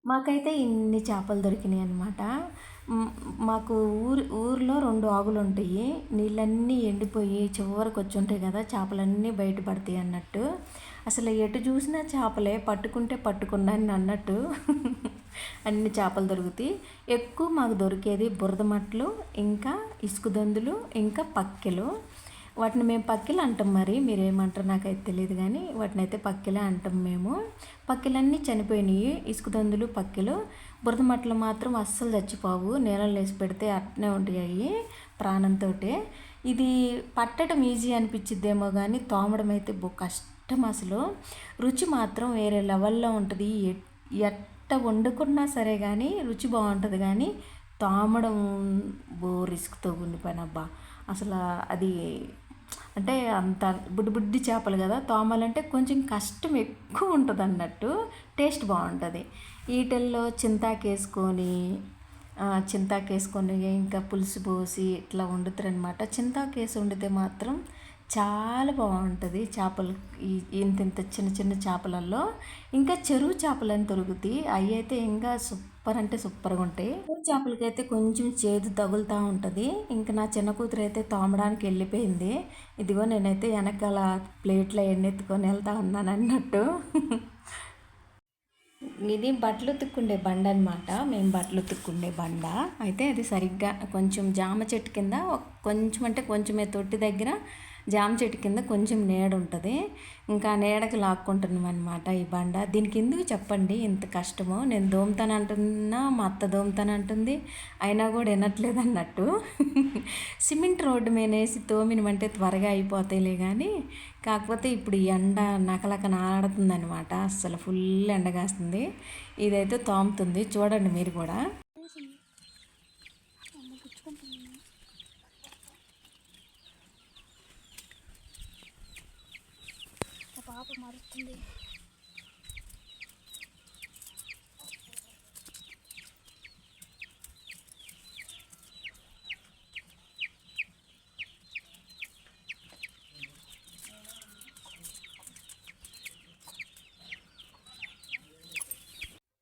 మాకైతే ఇన్ని చేపలు దొరికినాయి అనమాట. మాకు ఊర్లో 2 ఆగులుంటాయి. నీళ్ళన్నీ ఎండిపోయి చివరకొచ్చుంటాయి కదా! చేపలన్నీ బయట పడతాయి అన్నట్టు. అసలు ఎటు చూసినా చేపలే, పట్టుకుంటే పట్టుకున్నాను అన్నట్టు అన్ని చేపలు దొరుకుతాయి. ఎక్కువ మాకు దొరికేది బురద మట్టలు, ఇంకా ఇసుకదొందులు, ఇంకా పక్కెలు. వాటిని మేము పక్కిలు అంటాం, మరి మీరేమంటారు నాకైతే తెలియదు కానీ వాటిని అయితే పక్కిలే అంటాం మేము. పక్కిలన్నీ చనిపోయినాయి, ఇసుకదొందులు పక్కిలు. బురద మట్టలు మాత్రం అస్సలు చచ్చిపోవు, నీళ్ళలో వేసి పెడితే అట్నే ఉంటాయి ప్రాణంతో. ఇది పట్టడం ఈజీ అనిపించిద్దేమో కానీ తోమడం అయితే కష్టం అసలు. రుచి మాత్రం వేరే లెవెల్లో ఉంటుంది. ఎట్ట వండుకున్నా సరే కానీ రుచి బాగుంటుంది, కానీ తోమడం రిస్క్తో ఉండి పని అబ్బా. అసలు అది అంటే అంత బుడ్డి బుడ్డి చేపలు కదా, తోమాలంటే కొంచెం కష్టం ఎక్కువ ఉంటుంది అన్నట్టు. టేస్ట్ బాగుంటుంది. ఈటెల్లో చింతాకేసుకొని ఇంకా పులుసు పోసి ఇట్లా వండుతారనమాట. చింతాకేసి వండితే మాత్రం చాలా బాగుంటుంది. చేపలు ఇంత చిన్న చిన్న చేపలలో ఇంకా చెరువు చేపలని దొరుకుతాయి. అవి అయితే ఇంకా సూపర్ అంటే సూపర్గా ఉంటాయి. చెరువు చేపలకైతే కొంచెం చేదు తగులుతూ ఉంటుంది. ఇంకా నా చిన్న కూతురు అయితే తోమడానికి వెళ్ళిపోయింది. ఇదిగో నేనైతే వెనకాల ప్లేట్లో ఎన్నెత్తుకొని వెళ్తా ఉన్నాను అన్నట్టు. ఇది బట్టలు ఉతుక్కుండే బండ అనమాట. మేము బట్టలు ఉతుక్కుండే బండ అయితే అది సరిగ్గా కొంచెం జామ చెట్టు కింద కొంచెం అంటే కొంచెమే తొట్టి దగ్గర జామ చెట్టు కింద కొంచెం నీడ ఉంటుంది. ఇంకా నీడకి లాక్కుంటున్నాం అనమాట ఈ బండ. దీనికి ఎందుకు చెప్పండి ఇంత కష్టమో? నేను దోమతానంటున్నా, మా అత్త దోమతానంటుంది, అయినా కూడా వినట్లేదు అన్నట్టు. సిమెంట్ రోడ్డు మీద వేసి తోమినమంటే త్వరగా అయిపోతాయిలే కానీ, కాకపోతే ఇప్పుడు ఎండ నకలక నాడుతుంది అనమాట. అస్సలు ఫుల్ ఎండగాస్తుంది. ఇదైతే తోముతుంది, చూడండి మీరు కూడా. పాప మరుస్తుంది.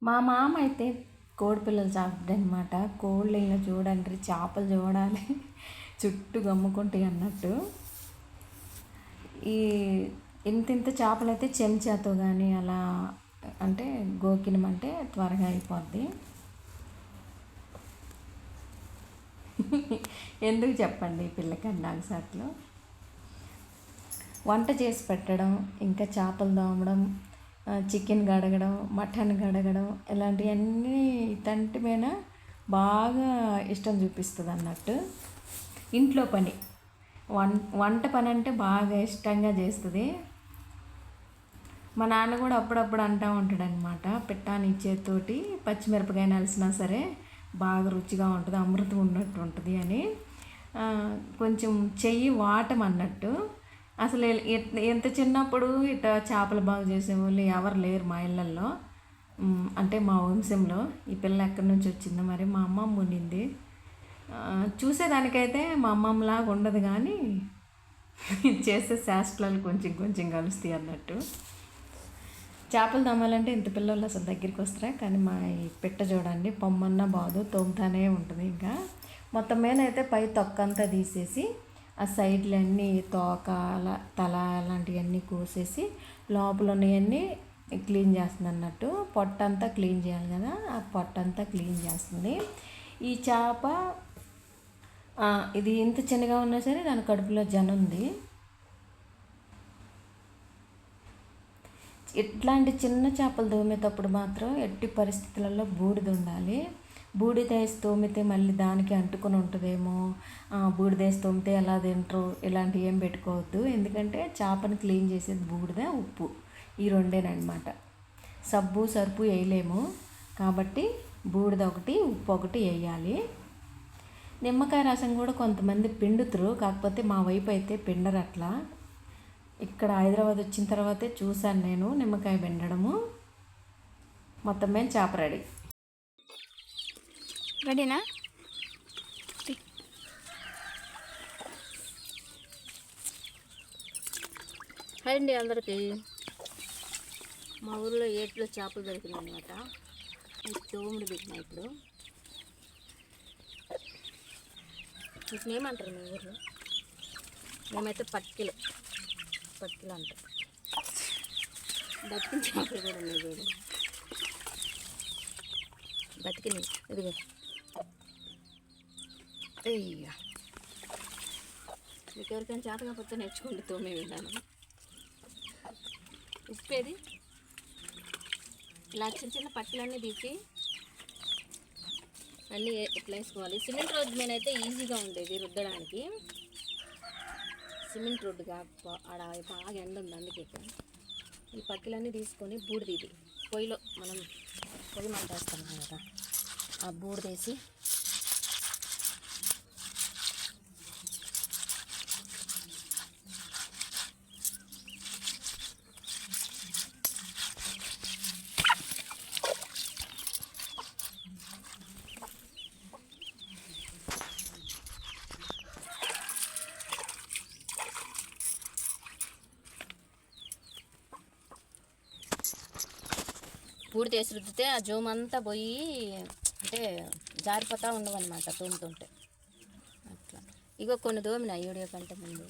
మా మామ అయితే కోడి పిల్లలు చాపుతాడనమాట. కోళ్ళు ఇంకా చూడండి, చేపలు చూడాలి చుట్టూ గమ్ముకుంటాయి అన్నట్టు. ఈ ఇంత చేపలు అయితే చెంచాతో కానీ అలా అంటే గోకినమంటే త్వరగా అయిపోద్ది. ఎందుకు చెప్పండి పిల్లకండి నాగసాట్లు. వంట చేసి పెట్టడం, ఇంకా చేపలు దోమడం, చికెన్ కడగడం, మటన్ కడగడం, ఇలాంటివన్నీ తంటి మీద బాగా ఇష్టం చూపిస్తుంది అన్నట్టు. ఇంట్లో పని వంట పని అంటే బాగా ఇష్టంగా చేస్తుంది. మా నాన్న కూడా అప్పుడప్పుడు అంటూ ఉంటాడనమాట, పెట్టాని చేతితోటి పచ్చిమిరపకాయ నలిసినా సరే బాగా రుచిగా ఉంటుంది, అమృతం ఉన్నట్టు ఉంటుంది అని. కొంచెం చెయ్యి వాటం అన్నట్టు. అసలు ఎంత చిన్నప్పుడు ఇట్లా చేపలు బాగా చేసేవాళ్ళు ఎవరు లేరు మా ఇళ్ళల్లో. అంటే మా వంశంలో ఈ పిల్ల ఎక్కడి నుంచి వచ్చిందో మరి. మా అమ్మమ్మ ఉండింది. చూసేదానికైతే మా అమ్మమ్మలాగా ఉండదు, కానీ చేసే శాస్త్రాలు కొంచెం కొంచెం కలుస్తాయి అన్నట్టు. చేపలు తమ్మాలంటే ఇంత పిల్లలు అసలు దగ్గరికి వస్తారా? కానీ మా ఈ పెట్ట చూడండి, పొమ్మన్నా బాదు తోముతానే ఉంటుంది. ఇంకా మొత్తం మీద అయితే పై తొక్కంతా తీసేసి ఆ సైడ్లన్నీ తోక తల అలాంటివన్నీ కోసేసి లోపల ఉన్నవన్నీ క్లీన్ చేస్తుంది అన్నట్టు. పొట్టంతా క్లీన్ చేయాలి కదా, ఆ పొట్టంతా క్లీన్ చేస్తుంది. ఈ చేప ఇది ఇంత చిన్నగా ఉన్నా సరే దాని కడుపులో జన ఉంది. ఇట్లాంటి చిన్న చేపలు తోమేటప్పుడు మాత్రం ఎట్టి పరిస్థితులలో బూడిద ఉండాలి. బూడిద వేసి తోమితే మళ్ళీ దానికి అంటుకొని ఉంటుందేమో, బూడిద వేసి తోమితే ఎలా తింటారు, ఇలాంటివి ఏం పెట్టుకోవద్దు. ఎందుకంటే చేపను క్లీన్ చేసేది బూడిద, ఉప్పు, ఈ రెండేనమాట. సబ్బు సరుపు వేయలేము కాబట్టి బూడిద ఒకటి, ఉప్పు ఒకటి వేయాలి. నిమ్మకాయ రసం కూడా కొంతమంది పిండుతారు, కాకపోతే మా వైపు అయితే పిండరు అట్లా. ఇక్కడ హైదరాబాద్ వచ్చిన తర్వాతే చూశాను నేను నిమ్మకాయ పిండడము. మొత్తం మేము చేప రెడీ. రెడీనా? హాయ్ అండి అందరికీ. మా ఊళ్ళో ఏట్లో చేపలు దొరికినాయి అనమాట. తోముడు పెట్టినా ఇప్పుడు. వీటిని ఏమంటారు మీ ఊర్లో? మేమైతే పట్కిలు అంటాం. బతికిన చేపలు కూడా ఉన్నాయి చూడు, బతికినాయి. ఇదిగో అయ్యా, మీకు ఎవరికైనా చేత కాకపోతే నేర్చుకోండి తోమే విధానం. ఉప్పేది ఇలా చిన్న చిన్న పట్టిలన్నీ తీసి అన్నీ ఇట్లా వేసుకోవాలి. సిమెంట్ రోడ్డు మీద అయితే ఈజీగా ఉండేది రుద్దడానికి. సిమెంట్ రోడ్డు ఆడ బాగా ఎండ ఉంది, అందుకే ఈ పట్టిలన్నీ తీసుకొని బూడిది పొయ్యిలో మనం పొయ్యి మంట వేస్తాం కదా, ఆ బూడిదేసి పూడి తీసి రుద్దితే ఆ జోమ్ అంతా పోయి అంటే జారిపోతూ ఉండవన్నమాట తోముతుంటే. అట్లా ఇగో కొన్ని దోమిన వీడియో కంటే ముందు.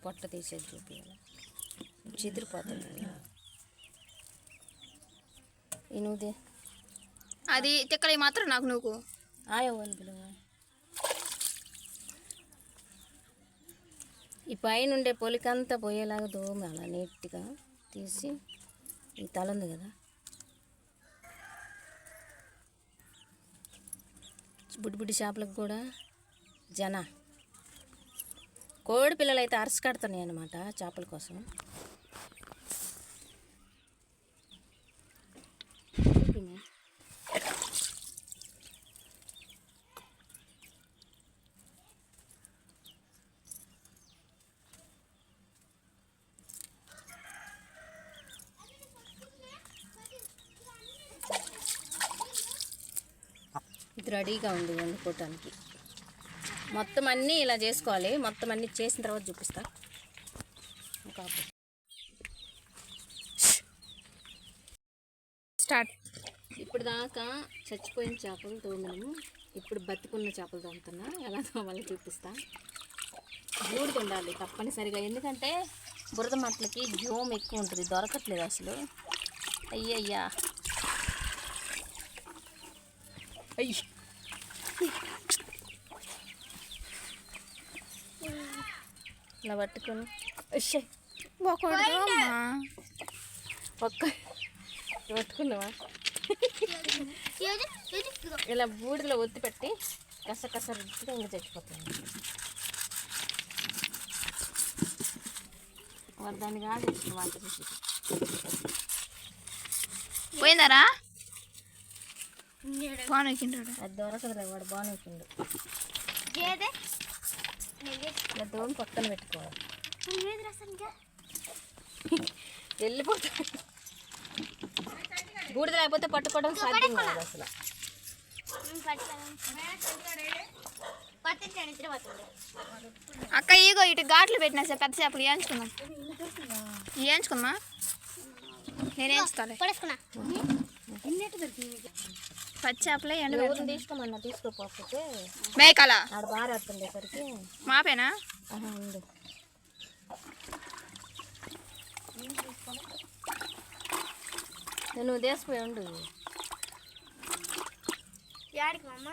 పొట్ట తీసేది చూపించాలి, చిదిరిపోతుంది. నువ్వుదే అది తిక్కలి మాత్రం నాకు నువ్వు ఆయవనుకులు. ఈ పైన ఉండే పొలికంతా పోయేలాగా దోమ అలా నీట్గా తీసి, ఈ తల ఉంది కదా బుడ్డి చేపలకు కూడా కోడి పిల్లలు అయితే అరసి కడుతున్నాయి అన్నమాట చేపల కోసం. ఇది రెడీగా ఉంది వండుకోవటానికి. మొత్తం అన్నీ ఇలా చేసుకోవాలి. మొత్తం అన్నీ చేసిన తర్వాత చూపిస్తా. స్టార్ట్. ఇప్పుడు దాకా చచ్చిపోయిన చేపలు తోమినాము, ఇప్పుడు బతికున్న చేపలు తోముతున్నా. ఎలా తోమాలో చూపిస్తా. బూడిద ఉండాలి తప్పనిసరిగా, ఎందుకంటే బురద మట్టలకి జోమ్ ఎక్కువ ఉంటుంది, దొరకట్లేదు అసలు. అయ్యయ్యా అయ్యి ఇలా పట్టుకొని పట్టుకున్నావా? ఇలా బూడిలో ఒత్తి పెట్టి కస రుద్దిగా ఇంకా చచ్చిపోతుంది. వాడు దాన్ని కాదు వంట చేసి పోయిందారా? బాగుంటాడు. అది దొరకదులే, వాడు బాగుంటుండు. ఇలా దోమ పక్కన పెట్టుకోవాలి. వెళ్ళిపోతాడు. బూడిద లేకపోతే పట్టుకోవడం సాధ్యం కాదు అసలు. అక్క ఈగో ఇటు ఘాట్లు పెట్టినా సార్, పెద్ద చేపలు వేయించుకుందాం. నేను వేయించుకోవాలి. పచ్చి చేపలే ఎండ తీసుకోమన్నా, తీసుకోకపోతే మేకల ఆడ బాగా వస్తుండేసరికి మాపేనా ఉంది. నువ్వు తీసిపోయి ఉండు. యాడికి అమ్మ?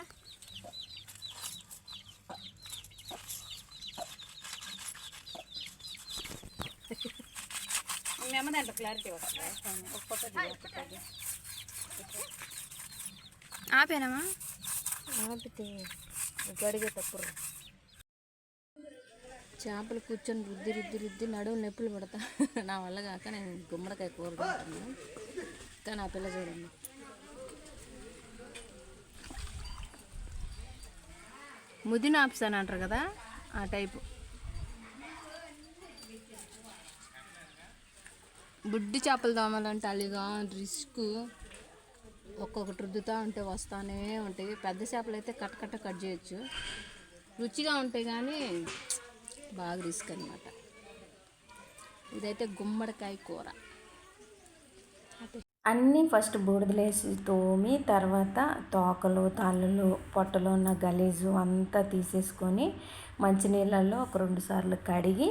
మేము దాంట్లో క్లారిటీ వస్తుంది. ఆపేనమ్మా? ఆపితే గడిగే తప్పుడు చేపలు కూర్చొని రుద్ది నడుము నొప్పులు పడతా. నా వల్ల కాక నేను గుమ్మడికాయ కూర తింటున్నాను. కానీ ఆ పిల్ల చూడండి, ముదిన ఆపుసాను అంటారు కదా, ఆ టైపు. బుడ్డి చేపలు తోమాలంటే అలిగా రిస్క్. ఒక్కొక్కటి రుద్దుతూ ఉంటే వస్తానే ఉంటాయి. పెద్ద చేపలు అయితే కట్ చేయొచ్చు. రుచిగా ఉంటే కానీ బాగా రిస్క్ అనమాట. ఇదైతే గుమ్మడికాయ కూర. అన్నీ ఫస్ట్ బూడిదలేసి తోమి తర్వాత తోకలు తలలు పొట్టలో ఉన్న గలీజు అంతా తీసేసుకొని మంచినీళ్ళల్లో ఒక 2 సార్లు కడిగి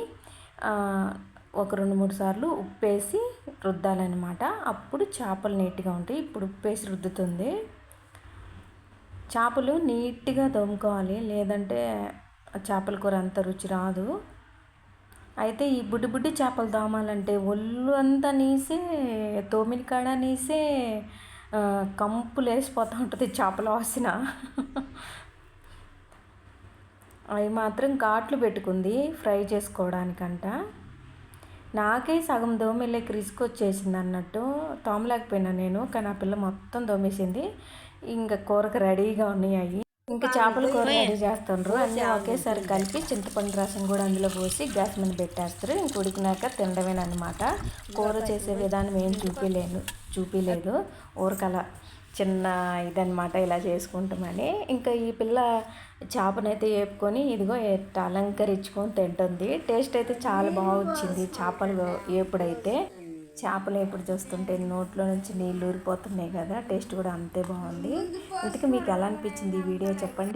ఒక 2-3 సార్లు ఉప్పేసి రుద్దాలన్నమాట. అప్పుడు చేపలు నీట్గా ఉంటాయి. ఇప్పుడు ఉప్పేసి రుద్దుతుంది. చేపలు నీట్గా తోముకోవాలి, లేదంటే చేపల కూర అంత రుచి రాదు. అయితే ఈ బుడ్డి బుడ్డి చేపలు తోమాలంటే ఒళ్ళు అంతా నీసే, తోమిన కాడ నీసే, కంపులు వేసిపోతూ ఉంటుంది చేపల వాసన. అవి మాత్రం ఘాట్లు పెట్టుకుంది ఫ్రై చేసుకోవడానికంట. నాకే సగం దోమలేక రిస్క్ వచ్చేసింది అన్నట్టు తోమలేకపోయినా నేను, కానీ ఆ పిల్ల మొత్తం దోమేసింది. ఇంకా కూరకు రెడీగా ఉన్నాయి. ఇంకా చేపల కూర రెడీ చేస్తుండ్రు. అన్నీ ఒకేసారి కలిపి చింతపండు రసం కూడా అందులో పోసి గ్యాస్ మీద పెట్టేస్తారు. ఇంక ఉడికినాక తినడమేనమాట. కూర చేసే విధానం ఏం చూపించలేదు. ఊరకల చిన్న ఇదనమాట, ఇలా చేసుకుంటామని. ఇంకా ఈ పిల్ల చేపనైతే వేపుకొని ఇదిగో అలంకరించుకొని తింటుంది. టేస్ట్ అయితే చాలా బాగా వచ్చింది చేపలు వేపుడైతే. చేపలు ఎప్పుడు చూస్తుంటే నోట్లో నుంచి నీళ్ళు ఊరిపోతున్నాయి కదా, టేస్ట్ కూడా అంతే బాగుంది. ఇంతకీ మీకు ఎలా అనిపించింది ఈ వీడియో చెప్పండి.